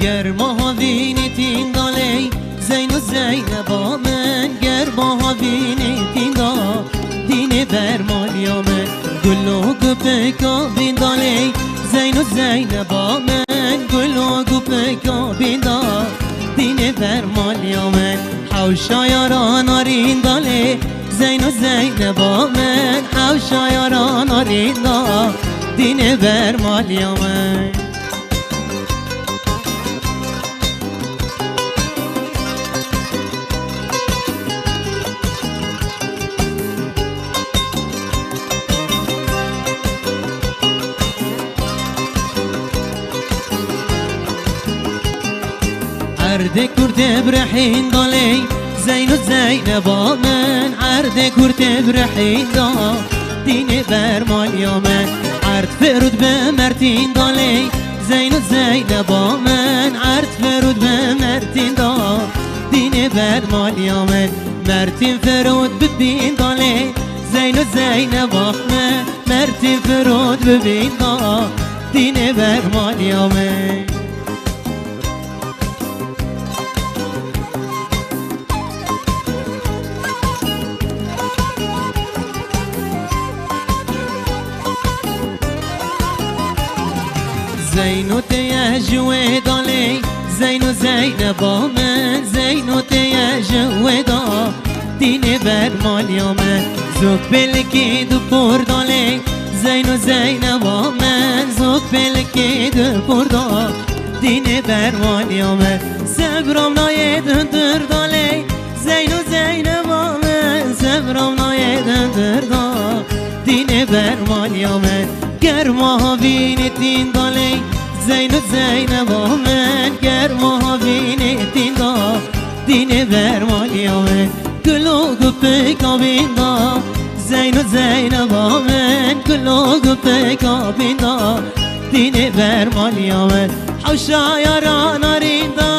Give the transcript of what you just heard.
گرما وینی تین دالی زین و زینبا من گرما وینی تین دا دین برمالیا من گلو گپکا بین دالی زین و زینبا من گلو گپکا بین دا دین برمالیا من حوشا یاران آرین دالی زین و زینبا من حوشا یاران آرین دا دین برمالیا من عرد کرد برحین دالی زین و زینبا من عرد کرد برحین دا دین برمالیا من عرد فرود به مرتین دالی زین و زینبا من عرد فرود به مرتین دا دین برمالیا من مرتین فرود ببین دالی زین و زینبا من مرتین فرود ببین دا دین برمالیا من زینو تیجوه دالی زینو زینبا من زینو تیجوه دا دین برمالیا من زوک بلکی دو پر دالی زینو زینبا من زوک بلکی دو پر دا دین برمالیا من صبرم ناید در دالی زینو زینبا من صبرم ناید در دا دین برمالیا من گرما وینی تین دالی زین و زینبا من گرما وینی تین دا دین برمالیا من گلو گپکا بین دا زین و زینبا من گلو گپکا بین دا دین برمالیا من حوشا یاران آرین دا